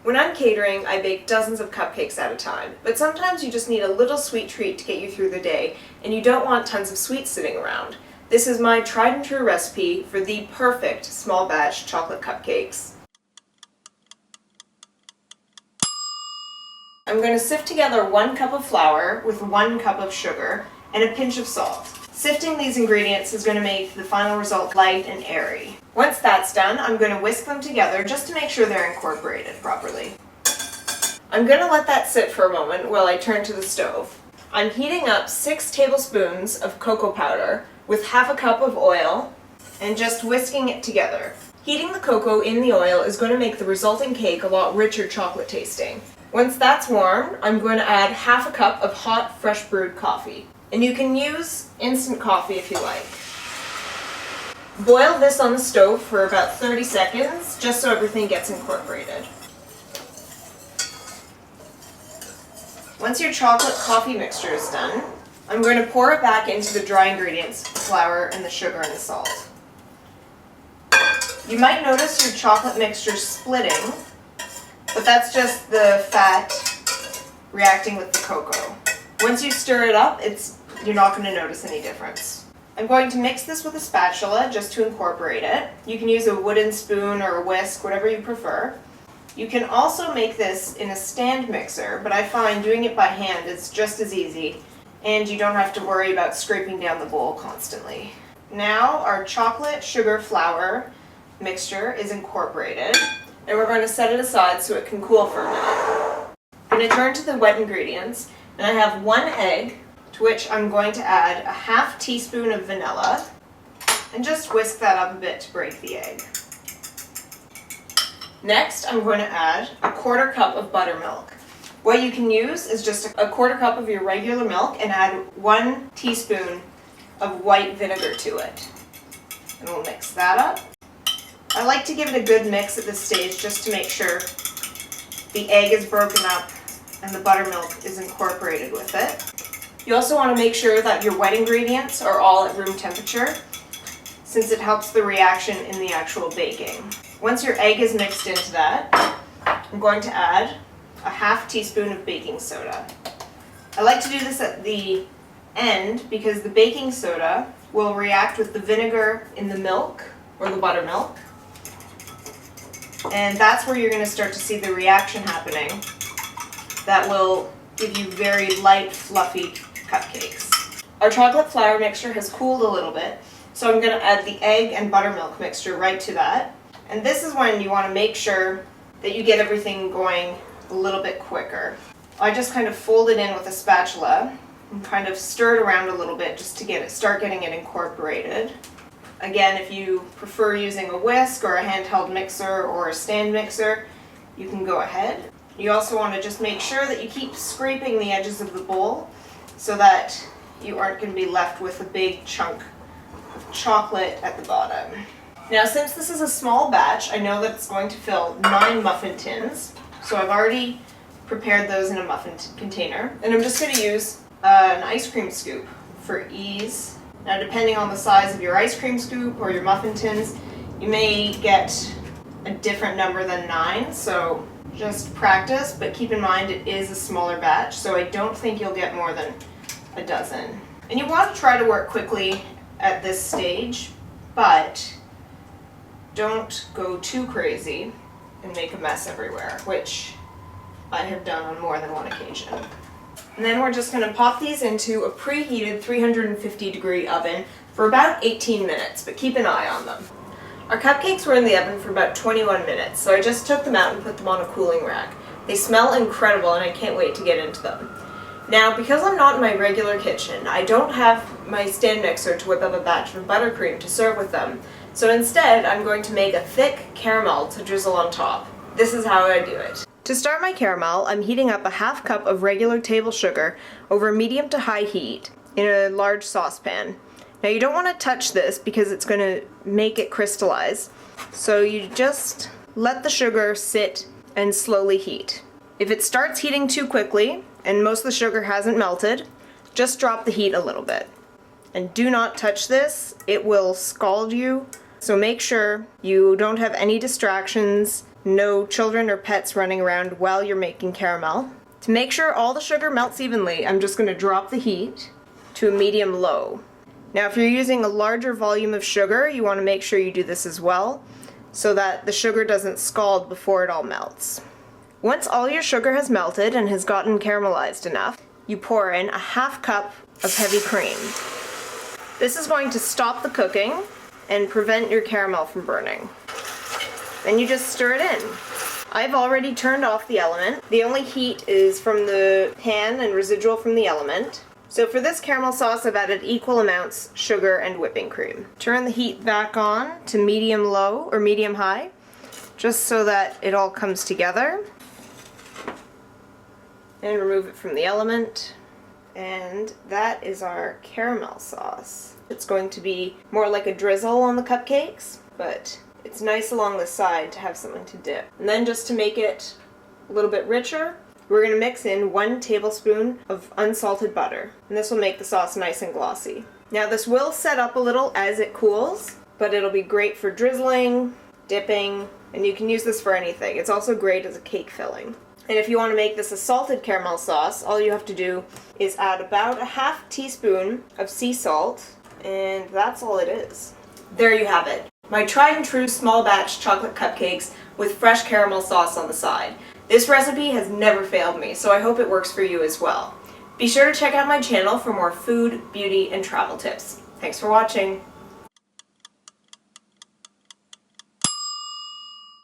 When I'm catering, I bake dozens of cupcakes at a time, but sometimes you just need a little sweet treat to get you through the day, and you don't want tons of sweets sitting around. This is my tried and true recipe for the perfect small batch chocolate cupcakes. I'm going to sift together 1 cup of flour with 1 cup of sugar and a pinch of salt. Sifting these ingredients is going to make the final result light and airy. Once that's done, I'm going to whisk them together just to make sure they're incorporated properly. I'm going to let that sit for a moment while I turn to the stove. I'm heating up 6 tablespoons of cocoa powder with half a cup of oil and just whisking it together. Heating the cocoa in the oil is going to make the resulting cake a lot richer chocolate tasting. Once that's warm, I'm going to add half a cup of hot, fresh brewed coffee. And you can use instant coffee if you like. Boil this on the stove for about 30 seconds, just so everything gets incorporated. Once your chocolate coffee mixture is done, I'm going to pour it back into the dry ingredients, the flour and the sugar and the salt. You might notice your chocolate mixture splitting, but that's just the fat reacting with the cocoa. Once you stir it up, you're not going to notice any difference. I'm going to mix this with a spatula just to incorporate it. You can use a wooden spoon or a whisk, whatever you prefer. You can also make this in a stand mixer, but I find doing it by hand is just as easy, and you don't have to worry about scraping down the bowl constantly. Now our chocolate sugar flour mixture is incorporated, and we're going to set it aside so it can cool for a minute. I'm going to turn to the wet ingredients, and I have 1 egg, to which I'm going to add a half teaspoon of vanilla, and just whisk that up a bit to break the egg. Next, I'm going to add a 1/4 cup of buttermilk. What you can use is just a 1/4 cup of your regular milk and add 1 teaspoon of white vinegar to it. And we'll mix that up. I like to give it a good mix at this stage just to make sure the egg is broken up and the buttermilk is incorporated with it. You also want to make sure that your wet ingredients are all at room temperature, since it helps the reaction in the actual baking. Once your egg is mixed into that, I'm going to add a half teaspoon of baking soda. I like to do this at the end because the baking soda will react with the vinegar in the milk or the buttermilk, and that's where you're going to start to see the reaction happening that will give you very light, fluffy cupcakes. Our chocolate flour mixture has cooled a little bit, so I'm going to add the egg and buttermilk mixture right to that. And this is when you want to make sure that you get everything going a little bit quicker. I just kind of fold it in with a spatula and kind of stir it around a little bit just to start getting it incorporated. Again, if you prefer using a whisk or a handheld mixer or a stand mixer, you can go ahead. You also want to just make sure that you keep scraping the edges of the bowl so that you aren't going to be left with a big chunk of chocolate at the bottom. Now, since this is a small batch, I know that it's going to fill 9 muffin tins, so I've already prepared those in a muffin container, and I'm just going to use an ice cream scoop for ease. Now, depending on the size of your ice cream scoop or your muffin tins, you may get a different number than 9, so just practice, but keep in mind it is a smaller batch, so I don't think you'll get more than a dozen. And you want to try to work quickly at this stage, but don't go too crazy and make a mess everywhere, which I have done on more than one occasion. And then we're just going to pop these into a preheated 350-degree oven for about 18 minutes, but keep an eye on them. Our cupcakes were in the oven for about 21 minutes, so I just took them out and put them on a cooling rack. They smell incredible and I can't wait to get into them. Now, because I'm not in my regular kitchen, I don't have my stand mixer to whip up a batch of buttercream to serve with them, so instead I'm going to make a thick caramel to drizzle on top. This is how I do it. To start my caramel, I'm heating up a half cup of regular table sugar over medium to high heat in a large saucepan. Now, you don't want to touch this because it's going to make it crystallize, so you just let the sugar sit and slowly heat. If it starts heating too quickly and most of the sugar hasn't melted, just drop the heat a little bit. And do not touch this, it will scald you, so make sure you don't have any distractions, no children or pets running around while you're making caramel. To make sure all the sugar melts evenly, I'm just going to drop the heat to a medium-low. Now if you're using a larger volume of sugar, you want to make sure you do this as well, so that the sugar doesn't scald before it all melts. Once all your sugar has melted and has gotten caramelized enough, you pour in a half cup of heavy cream. This is going to stop the cooking and prevent your caramel from burning. Then you just stir it in. I've already turned off the element. The only heat is from the pan and residual from the element. So for this caramel sauce, I've added equal amounts sugar and whipping cream. Turn the heat back on to medium-low or medium-high, just so that it all comes together. And remove it from the element. And that is our caramel sauce. It's going to be more like a drizzle on the cupcakes, but it's nice along the side to have something to dip. And then just to make it a little bit richer, we're going to mix in 1 tablespoon of unsalted butter. And this will make the sauce nice and glossy. Now this will set up a little as it cools, but it'll be great for drizzling, dipping, and you can use this for anything. It's also great as a cake filling. And if you want to make this a salted caramel sauce, all you have to do is add about a half teaspoon of sea salt, and that's all it is. There you have it. My tried and true small batch chocolate cupcakes with fresh caramel sauce on the side. This recipe has never failed me, so I hope it works for you as well. Be sure to check out my channel for more food, beauty, and travel tips. Thanks for watching.